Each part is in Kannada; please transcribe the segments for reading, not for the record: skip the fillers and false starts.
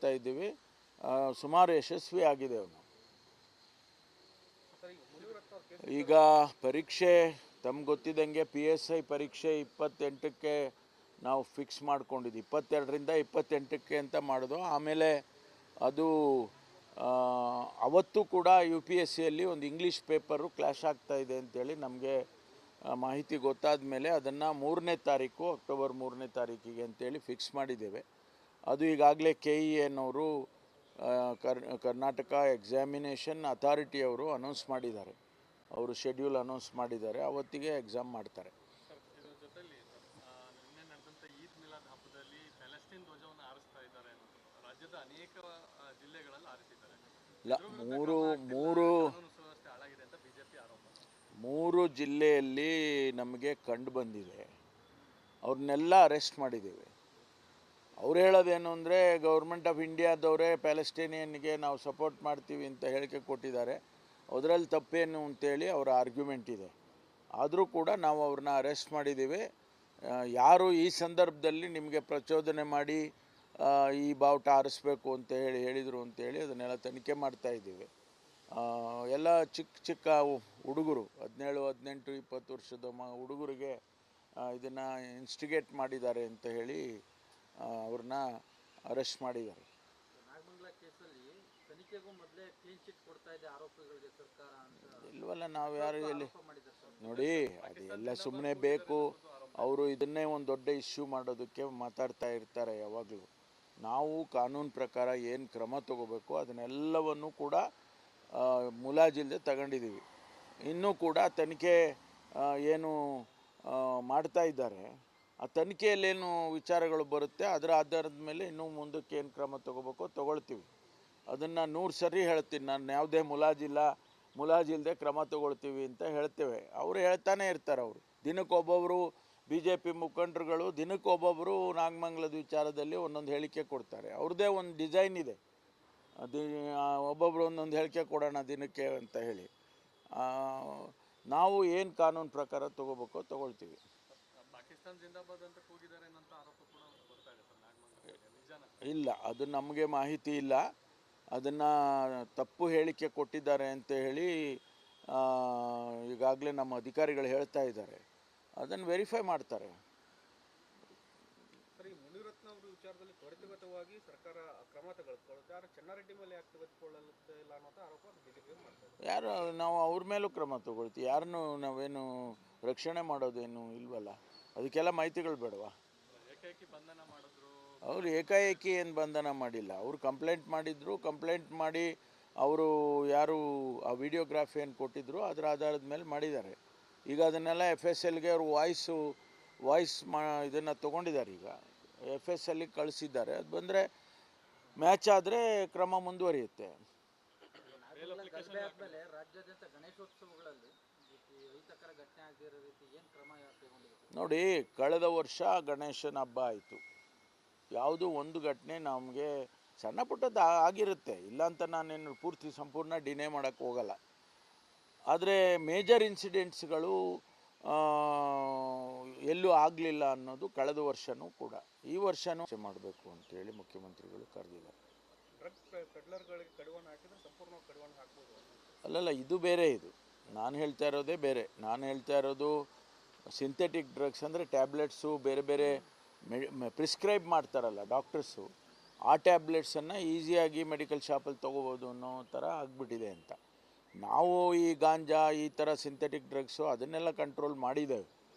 ಮಾಡ್ತಾ ಇದ್ದೀವಿ. ಸುಮಾರು ಯಶಸ್ವಿ ಆಗಿದ್ದೇವೆ ನಾವು. ಈಗ ಪರೀಕ್ಷೆ ತಮ್ಗೆ ಗೊತ್ತಿದ್ದಂಗೆ PSI ಪರೀಕ್ಷೆ 28ಕ್ಕೆ ನಾವು ಫಿಕ್ಸ್ ಮಾಡ್ಕೊಂಡಿದ್ವಿ. 22ರಿಂದ 28ಕ್ಕೆ ಅಂತ ಮಾಡೋದು. ಆಮೇಲೆ ಅದು ಅವತ್ತು ಕೂಡ UPSCಯಲ್ಲಿ ಒಂದು ಇಂಗ್ಲೀಷ್ ಪೇಪರು ಕ್ಲಾಶ್ ಆಗ್ತಾ ಇದೆ ಅಂತೇಳಿ ನಮಗೆ ಮಾಹಿತಿ ಗೊತ್ತಾದ ಮೇಲೆ ಅದನ್ನು 3ನೇ ತಾರೀಕು ಅಕ್ಟೋಬರ್ 3ನೇ ತಾರೀಕಿಗೆ ಅಂತೇಳಿ ಫಿಕ್ಸ್ ಮಾಡಿದ್ದೇವೆ. ಅದು ಈಗಾಗಲೇ KEN ಅವರು ಕರ್ನಾಟಕ ಎಕ್ಸಾಮಿನೇಷನ್ ಅಥಾರಿಟಿಯವರು ಅನೌನ್ಸ್ ಮಾಡಿದ್ದಾರೆ. ಅವರು ಶೆಡ್ಯೂಲ್ ಅನೌನ್ಸ್ ಮಾಡಿದ್ದಾರೆ, ಅವತ್ತಿಗೆ ಎಕ್ಸಾಮ್ ಮಾಡ್ತಾರೆ. ಇಲ್ಲ, ಮೂರು ಜಿಲ್ಲೆಯಲ್ಲಿ ನಮಗೆ ಕಂಡು ಬಂದಿದೆ. ಅವ್ರನ್ನೆಲ್ಲ ಅರೆಸ್ಟ್ ಮಾಡಿದ್ದೇವೆ. ಅವ್ರು ಹೇಳೋದೇನು ಅಂದರೆ ಗೌರ್ಮೆಂಟ್ ಆಫ್ ಇಂಡಿಯಾದವರೇ ಪ್ಯಾಲೆಸ್ಟೈನಿಯನ್ಗೆ ನಾವು ಸಪೋರ್ಟ್ ಮಾಡ್ತೀವಿ ಅಂತ ಹೇಳಿಕೆ ಕೊಟ್ಟಿದ್ದಾರೆ. ಅದರಲ್ಲಿ ತಪ್ಪೇನು ಅಂತೇಳಿ ಅವರ ಆರ್ಗ್ಯುಮೆಂಟ್ ಇದೆ. ಆದರೂ ಕೂಡ ನಾವು ಅವ್ರನ್ನ ಅರೆಸ್ಟ್ ಮಾಡಿದ್ದೀವಿ. ಯಾರು ಈ ಸಂದರ್ಭದಲ್ಲಿ ನಿಮಗೆ ಪ್ರಚೋದನೆ ಮಾಡಿ ಈ ಬಾವುಟ ಆರಿಸ್ಬೇಕು ಅಂತ ಹೇಳಿದರು ಅಂತೇಳಿ ಅದನ್ನೆಲ್ಲ ತನಿಖೆ ಮಾಡ್ತಾಯಿದ್ದೀವಿ. ಎಲ್ಲ ಚಿಕ್ಕ ಹುಡುಗರು 17, 18, 20 ವರ್ಷದ ಹುಡುಗರಿಗೆ ಇದನ್ನು ಇನ್ಸ್ಟಿಗೇಟ್ ಮಾಡಿದ್ದಾರೆ ಅಂತ ಹೇಳಿ ಅವ್ರನ್ನ ಅರೆಸ್ಟ್ ಮಾಡಿದ್ದಾರೆ. ಇಲ್ವಲ್ಲ, ನಾವು ಯಾರು ಇಲ್ಲಿ ನೋಡಿ, ಅದು ಎಲ್ಲ ಸುಮ್ಮನೆ ಬೇಕು. ಅವರು ಇದನ್ನೇ ಒಂದು ದೊಡ್ಡ ಇಶ್ಯೂ ಮಾಡೋದಕ್ಕೆ ಮಾತಾಡ್ತಾ ಇರ್ತಾರೆ ಯಾವಾಗಲೂ. ನಾವು ಕಾನೂನು ಪ್ರಕಾರ ಏನು ಕ್ರಮ ತಗೋಬೇಕು ಅದನ್ನೆಲ್ಲವನ್ನು ಕೂಡ ಮುಲಾಜಿಲ್ಲದೆ ತಗೊಂಡಿದ್ದೀವಿ. ಇನ್ನೂ ಕೂಡ ತನಿಖೆ ಏನು ಮಾಡ್ತಾ ಇದ್ದಾರೆ, ಆ ತನಿಖೆಯಲ್ಲೇನು ವಿಚಾರಗಳು ಬರುತ್ತೆ ಅದರ ಆಧಾರದ ಮೇಲೆ ಇನ್ನೂ ಮುಂದಕ್ಕೆ ಏನು ಕ್ರಮ ತಗೋಬೇಕೋ ತಗೊಳ್ತೀವಿ. ಅದನ್ನು 100 ಸರಿ ಹೇಳ್ತೀನಿ ನಾನು. ಯಾವುದೇ ಮುಲಾಜಿಲ್ಲದೆ ಕ್ರಮ ತಗೊಳ್ತೀವಿ ಅಂತ ಹೇಳ್ತೇವೆ. ಅವರು ಹೇಳ್ತಾನೆ ಇರ್ತಾರೆ. ಅವರು ದಿನಕ್ಕೊಬ್ಬೊಬ್ಬರು BJP ಮುಖಂಡರುಗಳು ದಿನಕ್ಕೊಬ್ಬೊಬ್ಬರು ನಾಗಮಂಗಲದ ವಿಚಾರದಲ್ಲಿ ಒಂದೊಂದು ಹೇಳಿಕೆ ಕೊಡ್ತಾರೆ. ಅವ್ರದ್ದೇ ಒಂದು ಡಿಸೈನ್ ಇದೆ. ಒಬ್ಬೊಬ್ಬರು ಒಂದೊಂದು ಹೇಳಿಕೆ ಕೊಡೋಣ ದಿನಕ್ಕೆ ಅಂತ ಹೇಳಿ. ನಾವು ಏನು ಕಾನೂನು ಪ್ರಕಾರ ತಗೋಬೇಕೋ ತಗೊಳ್ತೀವಿ. ಇಲ್ಲ, ಅದು ನಮಗೆ ಮಾಹಿತಿ ಇಲ್ಲ. ಅದನ್ನು ತಪ್ಪು ಹೇಳಿಕೆ ಕೊಟ್ಟಿದ್ದಾರೆ ಅಂತ ಹೇಳಿ ಈಗಾಗಲೇ ನಮ್ಮ ಅಧಿಕಾರಿಗಳು ಹೇಳ್ತಾ ಇದ್ದಾರೆ. ಅದನ್ನು ವೆರಿಫೈ ಮಾಡ್ತಾರೆ. ವಿಚಾರದಲ್ಲಿ ತ್ವರಿತಗತವಾಗಿ ಸರ್ಕಾರ ಕ್ರಮ ತೆಗೆದುಕೊಳ್ಳುತ್ತೆ. ಆದರೆ ಚೆನ್ನಾರೆಡ್ಡಿ ಮೇಲೆ ಯಾಕೆ ತೆಗೆದುಕೊಳ್ಳುತ್ತಿಲ್ಲ ಅನ್ನೋ ಆರೋಪ ಬಿಜೆಪಿ ಮಾಡ್ತಾರೆ. ಯಾರು ನಾವು ಅವ್ರ ಮೇಲೂ ಕ್ರಮ ತಗೊಳ್ತೀವಿ. ಯಾರನ್ನು ನಾವೇನು ರಕ್ಷಣೆ ಮಾಡೋದೇನು ಇಲ್ವಲ್ಲ. ಅದಕ್ಕೆಲ್ಲ ಮಾಹಿತಿಗಳು ಬೇಡವಾ? ಅವರು ಏಕಾಏಕಿ ಏನು ಬಂಧನ ಮಾಡಿಲ್ಲ. ಅವರು ಕಂಪ್ಲೇಂಟ್ ಮಾಡಿದ್ರು. ಕಂಪ್ಲೇಂಟ್ ಮಾಡಿ ಅವರು ಯಾರು ಆ ವಿಡಿಯೋಗ್ರಾಫಿ ಏನು ಕೊಟ್ಟಿದ್ರು ಅದರ ಆಧಾರದ ಮೇಲೆ ಮಾಡಿದ್ದಾರೆ. ಈಗ ಅದನ್ನೆಲ್ಲ FSLಗೆ ಅವರು ವಾಯ್ಸ್ ಇದನ್ನು ತೊಗೊಂಡಿದ್ದಾರೆ. ಈಗ FSLಗೆ ಕಳಿಸಿದ್ದಾರೆ. ಅದು ಬಂದರೆ ಮ್ಯಾಚ್ ಆದರೆ ಕ್ರಮ ಮುಂದುವರಿಯುತ್ತೆ. ನೋಡಿ, ಕಳೆದ ವರ್ಷ ಗಣೇಶನ ಹಬ್ಬ ಆಯಿತು. ಯಾವುದೋ ಒಂದು ಘಟನೆ ನಮಗೆ ಸಣ್ಣ ಪುಟ್ಟದ್ದು ಆಗಿರುತ್ತೆ, ಇಲ್ಲ ಅಂತ ನಾನೇನು ಸಂಪೂರ್ಣ ಡಿನೇ ಮಾಡೋಕ್ಕೆ ಹೋಗಲ್ಲ. ಆದರೆ ಮೇಜರ್ ಇನ್ಸಿಡೆಂಟ್ಸ್ಗಳು ಎಲ್ಲೂ ಆಗಲಿಲ್ಲ ಅನ್ನೋದು ಕಳೆದ ವರ್ಷವೂ ಕೂಡ. ಈ ವರ್ಷವೂ ಮಾಡಬೇಕು ಅಂತೇಳಿ ಮುಖ್ಯಮಂತ್ರಿಗಳು ಕರೆದಿದ್ದಾರೆ. ಅಲ್ಲಲ್ಲ, ಇದು ಬೇರೆ. ಇದು ನಾನು ಹೇಳ್ತಾ ಇರೋದೇ ಬೇರೆ. ನಾನು ಹೇಳ್ತಾ ಇರೋದು ಸಿಂಥೆಟಿಕ್ ಡ್ರಗ್ಸ್ ಅಂದರೆ ಟ್ಯಾಬ್ಲೆಟ್ಸು, ಬೇರೆ ಬೇರೆ ಪ್ರಿಸ್ಕ್ರೈಬ್ ಮಾಡ್ತಾರಲ್ಲ ಡಾಕ್ಟರ್ಸು, ಆ ಟ್ಯಾಬ್ಲೆಟ್ಸನ್ನು ಈಸಿಯಾಗಿ ಮೆಡಿಕಲ್ ಶಾಪಲ್ಲಿ ತೊಗೋಬೋದು ಅನ್ನೋ ಥರ ಆಗಿಬಿಟ್ಟಿದೆ ಅಂತ. ನಾವು ಈ ಗಾಂಜಾ ಈ ಥರ ಸಿಂಥೆಟಿಕ್ ಡ್ರಗ್ಸು ಅದನ್ನೆಲ್ಲ ಕಂಟ್ರೋಲ್ ಮಾಡಿದ್ದೇವೆ.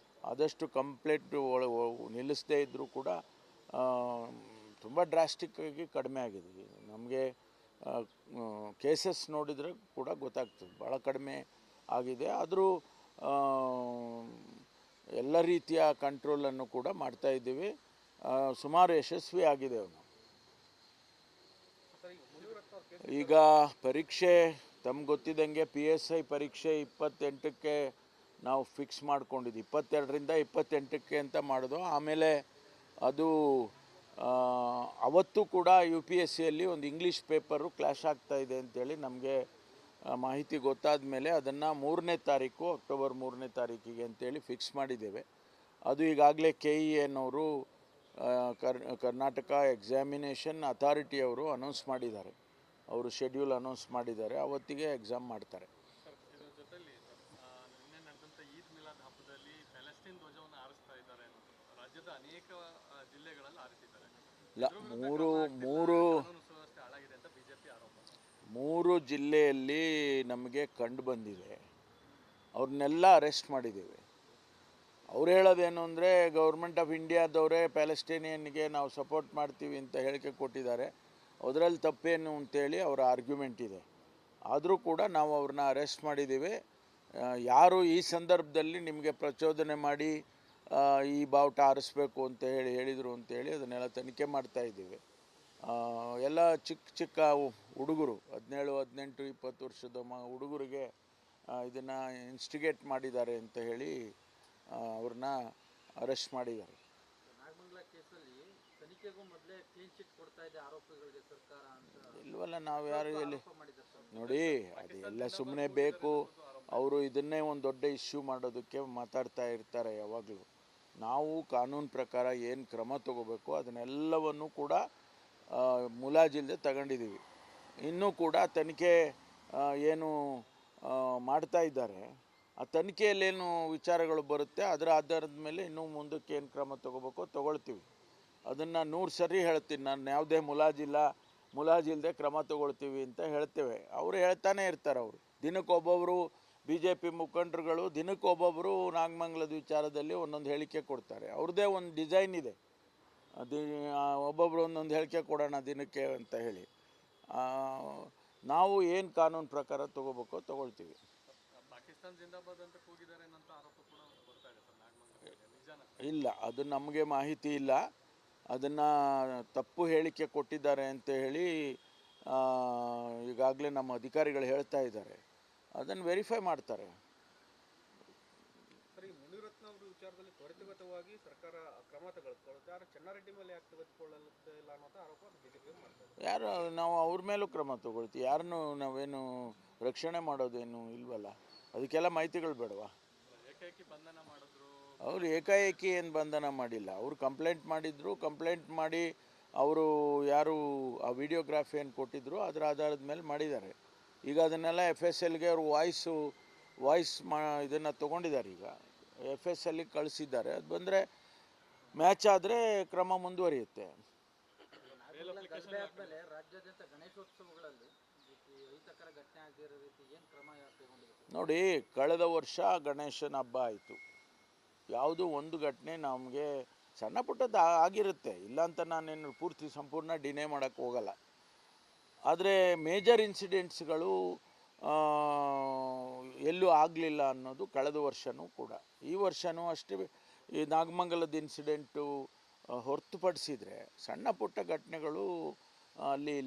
ಆದಷ್ಟು ಕಂಪ್ಲೀಟ್ ನಿಲ್ಲಿಸದೇ ಇದ್ದರೂ ಕೂಡ ತುಂಬ ಡ್ರಾಸ್ಟಿಕ್ಕಾಗಿ ಕಡಿಮೆ ಆಗಿದೆ. ನಮಗೆ ಕೇಸಸ್ ನೋಡಿದರೆ ಕೂಡ ಗೊತ್ತಾಗ್ತದೆ ಭಾಳ ಕಡಿಮೆ ಆಗಿದೆ. ಆದರೂ ಎಲ್ಲ ರೀತಿಯ ಕಂಟ್ರೋಲನ್ನು ಕೂಡ ಮಾಡ್ತಾಯಿದ್ದೀವಿ. ಸುಮಾರು ಯಶಸ್ವಿ ಆಗಿದ್ದೇವೆ ನಾವು. ಈಗ ಪರೀಕ್ಷೆ ತಮ್ಗೆ ಗೊತ್ತಿದ್ದಂಗೆ PSI ಪರೀಕ್ಷೆ 28ಕ್ಕೆ ನಾವು ಫಿಕ್ಸ್ ಮಾಡ್ಕೊಂಡಿದ್ವಿ. 22ರಿಂದ 28ಕ್ಕೆ ಅಂತ ಮಾಡೋದು. ಆಮೇಲೆ ಅದು ಅವತ್ತು ಕೂಡ UPSCಯಲ್ಲಿ ಒಂದು ಇಂಗ್ಲೀಷ್ ಪೇಪರು ಕ್ಲಾಶ್ ಆಗ್ತಾ ಇದೆ ಅಂತೇಳಿ ನಮಗೆ ಮಾಹಿತಿ ಗೊತ್ತಾದ ಮೇಲೆ ಅದನ್ನು 3ನೇ ತಾರೀಕು ಅಕ್ಟೋಬರ್ 3ನೇ ತಾರೀಕಿಗೆ ಅಂತೇಳಿ ಫಿಕ್ಸ್ ಮಾಡಿದ್ದೇವೆ. ಅದು ಈಗಾಗಲೇ KEN ಅವರು ಕರ್ನಾಟಕ ಎಕ್ಸಾಮಿನೇಷನ್ ಅಥಾರಿಟಿ ಅವರು ಅನೌನ್ಸ್ ಮಾಡಿದ್ದಾರೆ. ಅವರು ಶೆಡ್ಯೂಲ್ ಅನೌನ್ಸ್ ಮಾಡಿದ್ದಾರೆ, ಅವತ್ತಿಗೆ ಎಕ್ಸಾಮ್ ಮಾಡ್ತಾರೆ. ಸರ್, ಇದರ ಜೊತೆಲಿ ನಿನ್ನೆ ನಡೆದಂಥ ಈದ್ ಮಿಲಾದ್ ಹಬ್ಬದಲ್ಲಿ ಪ್ಯಾಲೆಸ್ಟೈನ್ ಧ್ವಜವನ್ನು ಹಾರಿಸ್ತಾ ಇದ್ದಾರೆ ಅನ್ನೋದು ರಾಜ್ಯದ ಅನೇಕ ಜಿಲ್ಲೆಗಳಲ್ಲಿ ಹಾರಿಸಿದ್ದಾರೆ. ಇಲ್ಲ, ಮೂರು ಕಾನೂನು ಸುವ್ಯವಸ್ಥೆ ಹಾಳಾಗಿದೆ ಅಂತ ಬಿಜೆಪಿ ಆರೋಪ. 3 ಜಿಲ್ಲೆಯಲ್ಲಿ ನಮಗೆ ಕಂಡು ಬಂದಿದೆ. ಅವ್ರನ್ನೆಲ್ಲ ಅರೆಸ್ಟ್ ಮಾಡಿದ್ದೇವೆ. ಅವ್ರು ಹೇಳೋದೇನು ಅಂದರೆ ಗೌರ್ಮೆಂಟ್ ಆಫ್ ಇಂಡಿಯಾದವರೇ ಪ್ಯಾಲೆಸ್ಟೈನಿಯನ್ಗೆ ನಾವು ಸಪೋರ್ಟ್ ಮಾಡ್ತೀವಿ ಅಂತ ಹೇಳಿಕೆ ಕೊಟ್ಟಿದ್ದಾರೆ. ಅದರಲ್ಲಿ ತಪ್ಪೇನು ಅಂತೇಳಿ ಅವರ ಆರ್ಗ್ಯುಮೆಂಟ್ ಇದೆ. ಆದರೂ ಕೂಡ ನಾವು ಅವ್ರನ್ನ ಅರೆಸ್ಟ್ ಮಾಡಿದ್ದೀವಿ. ಯಾರು ಈ ಸಂದರ್ಭದಲ್ಲಿ ನಿಮಗೆ ಪ್ರಚೋದನೆ ಮಾಡಿ ಈ ಬಾವುಟ ಆರಿಸ್ಬೇಕು ಅಂತ ಹೇಳಿದರು ಅಂತೇಳಿ ಅದನ್ನೆಲ್ಲ ತನಿಖೆ ಮಾಡ್ತಾ ಇದ್ದೀವಿ. ಎಲ್ಲ ಚಿಕ್ಕ ಹುಡುಗರು 17, 18, 20 ವರ್ಷದ ಹುಡುಗರಿಗೆ ಇದನ್ನು ಇನ್ಸ್ಟಿಗೇಟ್ ಮಾಡಿದ್ದಾರೆ ಅಂತ ಹೇಳಿ ಅವ್ರನ್ನ ಅರೆಸ್ಟ್ ಮಾಡಿದ್ದಾರೆ. ನಾಗಮಂಗಲ ಕೇಸಲ್ಲಿ ತನಿಖೆಗೂ ಮೊದಲೇ ಕ್ಲೀನ್ ಚಿಟ್ ಕೊಡ್ತಾ ಇದೆ ಆರೋಪಿಗಳಿಗೆ ಸರ್ಕಾರ ಅಂತ ಇಲ್ವಲ್ಲ, ನಾವು ಯಾರು ಎಲ್ಲಿ ಮಾಡಿದ್ದಾರೆ ಸರ್. ನೋಡಿ, ಅದೆಲ್ಲ ಸುಮ್ಮನೆ ಬೇಕು. ಅವರು ಇದನ್ನೇ ಒಂದು ದೊಡ್ಡ ಇಶ್ಯೂ ಮಾಡೋದಕ್ಕೆ ಮಾತಾಡ್ತಾ ಇರ್ತಾರೆ ಯಾವಾಗಲೂ. ನಾವು ಕಾನೂನು ಪ್ರಕಾರ ಏನು ಕ್ರಮ ತಗೋಬೇಕು ಅದನ್ನೆಲ್ಲವನ್ನು ಕೂಡ ಮುಲಾಜಿಲ್ಲದೆ ತಗೊಂಡಿದ್ದೀವಿ. ಇನ್ನೂ ಕೂಡ ತನಿಖೆ ಏನು ಮಾಡ್ತಾ ಇದ್ದಾರೆ, ಆ ತನಿಖೆಯಲ್ಲೇನು ವಿಚಾರಗಳು ಬರುತ್ತೆ ಅದರ ಆಧಾರದ ಮೇಲೆ ಇನ್ನೂ ಮುಂದಕ್ಕೆ ಏನು ಕ್ರಮ ತಗೋಬೇಕೋ ತಗೊಳ್ತೀವಿ. ಅದನ್ನು 100 ಸರಿ ಹೇಳ್ತೀನಿ ನಾನು. ಯಾವುದೇ ಮುಲಾಜಿಲ್ಲದೆ ಕ್ರಮ ತಗೊಳ್ತೀವಿ ಅಂತ ಹೇಳ್ತೇವೆ. ಅವರು ಹೇಳ್ತಾನೆ ಇರ್ತಾರೆ. ಅವರು ದಿನಕ್ಕೊಬ್ಬೊಬ್ಬರು BJP ಮುಖಂಡರುಗಳು ದಿನಕ್ಕೊಬ್ಬೊಬ್ಬರು ನಾಗಮಂಗಲದ ವಿಚಾರದಲ್ಲಿ ಒಂದೊಂದು ಹೇಳಿಕೆ ಕೊಡ್ತಾರೆ. ಅವ್ರದ್ದೇ ಒಂದು ಡಿಸೈನ್ ಇದೆ. ಒಬ್ಬೊಬ್ಬರು ಒಂದೊಂದು ಹೇಳಿಕೆ ಕೊಡೋಣ ದಿನಕ್ಕೆ ಅಂತ ಹೇಳಿ. ನಾವು ಏನು ಕಾನೂನು ಪ್ರಕಾರ ತಗೋಬೇಕೋ ತಗೊಳ್ತೀವಿ. ಪಾಕಿಸ್ತಾನ ಜಿಂದಾಬಾದ್ ಅಂತ ಕೂಗಿದ್ದಾರೆ ಅನ್ನೋ ಆರೋಪ ಕೂಡ ಬರ್ತಾ ಇದೆ ಸರ್ ನಾಗಮಂಗಲದಲ್ಲಿ. ನಿಜಾನ? ಇಲ್ಲ, ಅದು ನಮಗೆ ಮಾಹಿತಿ ಇಲ್ಲ. ಅದನ್ನು ತಪ್ಪು ಹೇಳಿಕೆ ಕೊಟ್ಟಿದ್ದಾರೆ ಅಂತ ಹೇಳಿ ಈಗಾಗಲೇ ನಮ್ಮ ಅಧಿಕಾರಿಗಳು ಹೇಳ್ತಾ ಇದ್ದಾರೆ. ಅದನ್ನು ವೆರಿಫೈ ಮಾಡ್ತಾರೆ. ಸರ್, ಈ ಮುನಿರತ್ನ ಅವರ ವಿಚಾರದಲ್ಲಿ ತ್ವರಿತಗತವಾಗಿ ಸರ್ಕಾರ ಕ್ರಮ ತೆಗೆದುಕೊಳ್ಳುತ್ತೆ, ಆದರೆ ಚೆನ್ನಾರೆಡ್ಡಿ ಮೇಲೆ ಯಾಕೆ ತೆಗೆದುಕೊಳ್ಳುತ್ತಿಲ್ಲ ಅನ್ನೋ ಆರೋಪ ಬಿಜೆಪಿ ಮಾಡ್ತಾರೆ. ಯಾರು ನಾವು ಅವ್ರ ಮೇಲೂ ಕ್ರಮ ತಗೊಳ್ತೀವಿ. ಯಾರನ್ನೂ ನಾವೇನು ರಕ್ಷಣೆ ಮಾಡೋದೇನು ಇಲ್ವಲ್ಲ. ಅದಕ್ಕೆಲ್ಲ ಮಾಹಿತಿಗಳು ಬೇಡವಾ? ಏಕಾಏಕಿ ಬಂಧನ ಮಾಡಿದ್ರು. ಅವರು ಏಕಾಏಕಿ ಏನು ಬಂಧನ ಮಾಡಿಲ್ಲ. ಅವರು ಕಂಪ್ಲೇಂಟ್ ಮಾಡಿದ್ರು. ಕಂಪ್ಲೇಂಟ್ ಮಾಡಿ ಅವರು ಯಾರು ಆ ವಿಡಿಯೋಗ್ರಾಫ್ ಏನು ಕೊಟ್ಟಿದ್ರು ಅದರ ಆಧಾರದ ಮೇಲೆ ಮಾಡಿದ್ದಾರೆ. ಈಗ ಅದನ್ನೆಲ್ಲ FSLಗೆ ಅವರು ವಾಯ್ಸ್ ಇದನ್ನು ತೊಗೊಂಡಿದ್ದಾರೆ. ಈಗ FSLಗೆ ಕಳಿಸಿದ್ದಾರೆ. ಅದು ಬಂದರೆ ಮ್ಯಾಚ್ ಆದರೆ ಕ್ರಮ ಮುಂದುವರಿಯುತ್ತೆ. ಗಲಭೆ ಆದ್ಮೇಲೆ ರಾಜ್ಯಾದ್ಯಂತ ಗಣೇಶೋತ್ಸವಗಳಲ್ಲಿ ಅಹಿತಕರ ಘಟನೆ ಆಗದಿರೋ ರೀತಿ ಏನು ಕ್ರಮ ಕೈಗೊಂಡಿದೆ? ನೋಡಿ, ಕಳೆದ ವರ್ಷ ಗಣೇಶನ ಹಬ್ಬ ಆಯಿತು. ಯಾವುದೋ ಒಂದು ಘಟನೆ ನಮಗೆ ಸಣ್ಣ ಪುಟ್ಟದ್ದು ಆಗಿರುತ್ತೆ, ಇಲ್ಲ ಅಂತ ನಾನೇನು ಪೂರ್ತಿ ಸಂಪೂರ್ಣ ಡಿನೇ ಮಾಡೋಕ್ಕೆ ಹೋಗಲ್ಲ. ಆದರೆ ಮೇಜರ್ ಇನ್ಸಿಡೆಂಟ್ಸ್ಗಳು ಎಲ್ಲೂ ಆಗಲಿಲ್ಲ ಅನ್ನೋದು ಕಳೆದ ವರ್ಷವೂ ಕೂಡ. ಈ ವರ್ಷವೂ ಅಷ್ಟೇ. ಈ ನಾಗಮಂಗಲದ ಇನ್ಸಿಡೆಂಟು ಹೊರತುಪಡಿಸಿದರೆ ಸಣ್ಣ ಪುಟ್ಟ ಘಟನೆಗಳು ಅಲ್ಲಿ